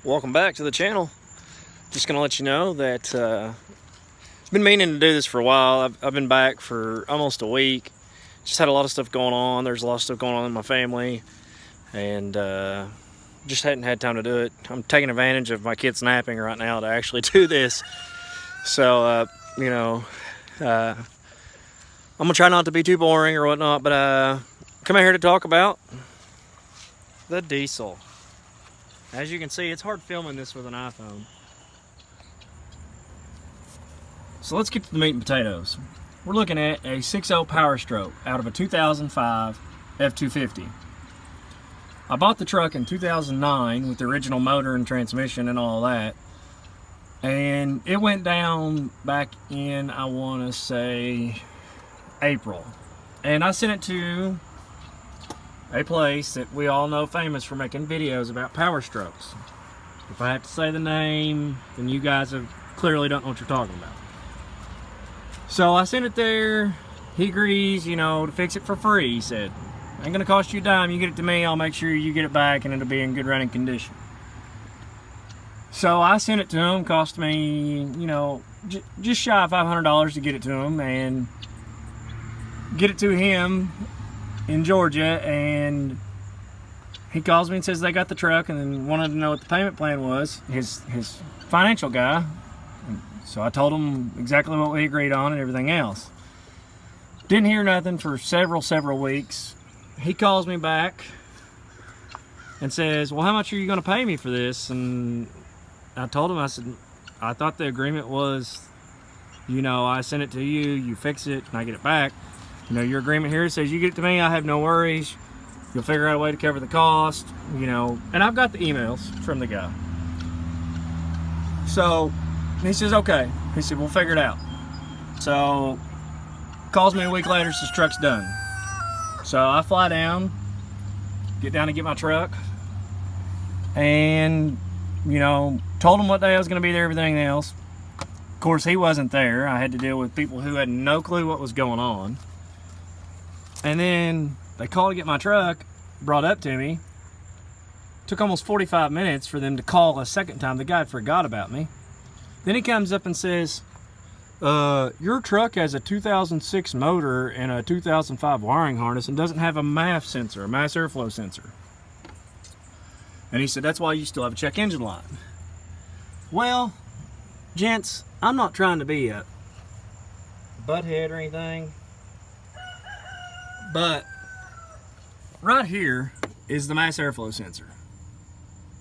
Welcome back to the channel. Just gonna let you know that I've been meaning to do this for a while. I've been back for almost a week. Just had a lot of stuff going on. There's a lot of stuff going on in my family, and just hadn't had time to do it. I'm taking advantage of my kids napping right now to actually do this. So I'm gonna try not to be too boring or whatnot, but come out here to talk about the diesel. As you can see, it's hard filming this with an iPhone. So let's get to the meat and potatoes. We're looking at a 6.0 Power Stroke out of a 2005 F-250. I bought the truck in 2009 with the original motor and transmission and all that. And it went down back in, I want to say, April. And I sent it to a place that we all know famous for making videos about Power Strokes. If I have to say the name, then you guys clearly don't know what you're talking about. So I sent it there. He agrees, to fix it for free. He said, ain't gonna cost you a dime. You get it to me, I'll make sure you get it back and it'll be in good running condition. So I sent it to him. Cost me, just shy of $500 to get it to him and get it to him in Georgia. And he calls me and says they got the truck and then wanted to know what the payment plan was, his financial guy. So I told him exactly what we agreed on and everything else. Didn't hear nothing for several weeks. He calls me back and says, well, how much are you going to pay me for this? And I told him, I said, I thought the agreement was, I send it to you, you fix it, and I get it back. Your agreement here says you get it to me, I have no worries. You'll figure out a way to cover the cost, And I've got the emails from the guy. So he says, okay. He said, we'll figure it out. So calls me a week later, says truck's done. So I fly down, get down to get my truck, and told him what day I was going to be there, everything else. Of course, he wasn't there. I had to deal with people who had no clue what was going on. And then they called to get my truck brought up to me. Took almost 45 minutes for them to call a second time. The guy forgot about me. Then he comes up and says, your truck has a 2006 motor and a 2005 wiring harness and doesn't have a MAF sensor, a mass airflow sensor. And he said, that's why you still have a check engine light. Well, gents, I'm not trying to be a butthead or anything, but right here is the mass airflow sensor.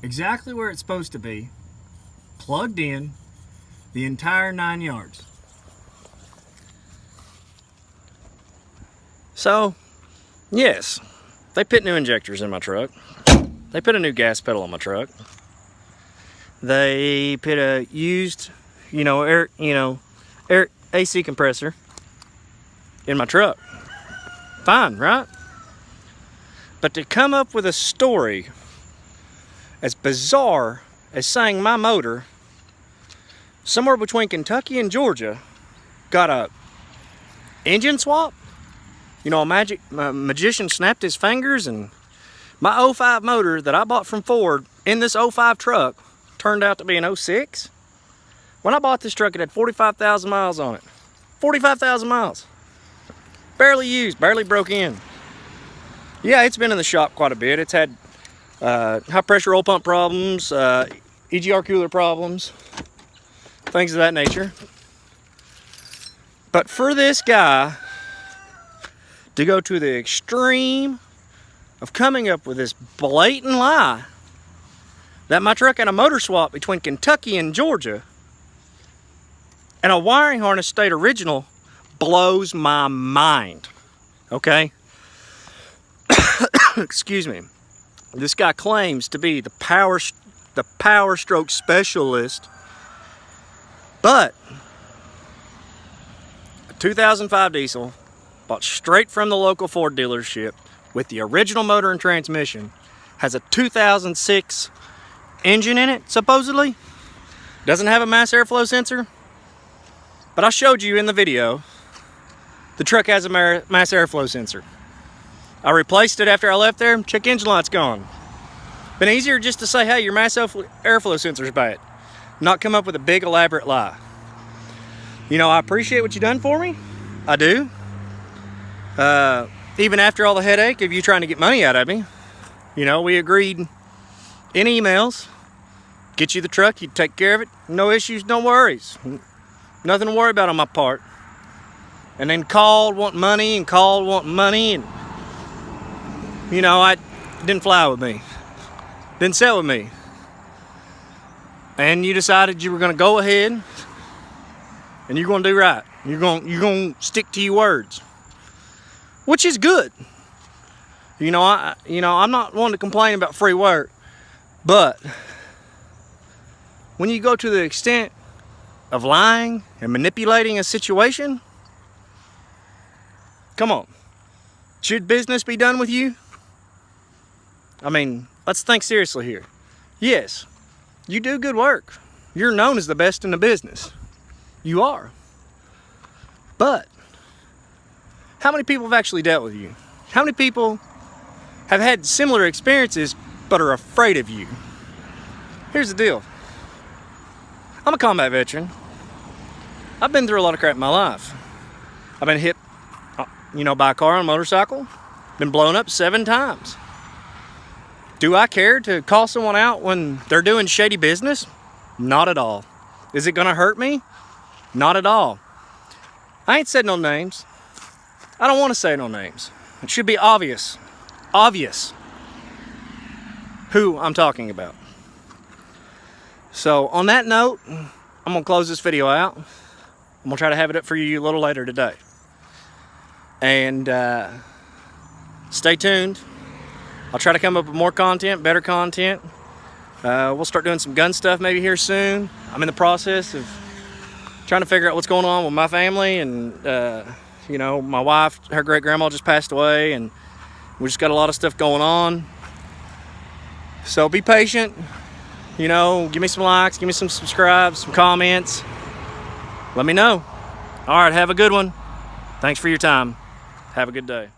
Exactly where it's supposed to be, plugged in, the entire 9 yards. So, yes, they put new injectors in my truck. They put a new gas pedal on my truck. They put a used, air AC compressor in my truck. Fine, right? But to come up with a story as bizarre as saying my motor, somewhere between Kentucky and Georgia, got a engine swap. A magician snapped his fingers and my 05 motor that I bought from Ford in this 05 truck turned out to be an 06. When I bought this truck, it had 45,000 miles on it. 45,000 miles. Barely used, barely broke in. Yeah, it's been in the shop quite a bit. It's had high pressure oil pump problems, EGR cooler problems, things of that nature. But for this guy to go to the extreme of coming up with this blatant lie that my truck had a motor swap between Kentucky and Georgia and a wiring harness stayed original blows my mind. Okay? Excuse me. This guy claims to be the power stroke specialist, but a 2005 diesel bought straight from the local Ford dealership with the original motor and transmission, has a 2006 engine in it, supposedly. Doesn't have a mass airflow sensor. But I showed you in the video, the truck has a mass airflow sensor. I replaced it after I left there, check engine light's gone. Been easier just to say, hey, your mass airflow sensor is bad. Not come up with a big elaborate lie. You know, I appreciate what you done for me. I do. Even after all the headache of you trying to get money out of me, you know, we agreed in emails, get you the truck, you'd take care of it, no issues, no worries. Nothing to worry about on my part. And then called wanting money and called wanting money, and you know, it didn't fly with me. Didn't sell with me. And you decided you were gonna go ahead and you're gonna do right. You're gonna stick to your words, which is good. You know, I'm not one to complain about free work, but when you go to the extent of lying and manipulating a situation, come on. Should business be done with you? I mean, let's think seriously here. Yes, you do good work. You're known as the best in the business. You are. But how many people have actually dealt with you? How many people have had similar experiences but are afraid of you? Here's the deal. I'm a combat veteran. I've been through a lot of crap in my life. I've been hit, you know, by a car on a motorcycle. Been blown up 7 times. Do I care to call someone out when they're doing shady business? Not at all. Is it gonna hurt me? Not at all. I ain't said no names. I don't want to say no names. It should be obvious who I'm talking about. So on that note, I'm gonna close this video out. I'm gonna try to have it up for you a little later today. And stay tuned. I'll try to come up with more content, better content. We'll start doing some gun stuff maybe here soon. I'm in the process of trying to figure out what's going on with my family, and you know, my wife, her great grandma just passed away, and we just got a lot of stuff going on. So be patient, you know, give me some likes, give me some subscribes, some comments. Let me know. All right, have a good one. Thanks for your time. Have a good day.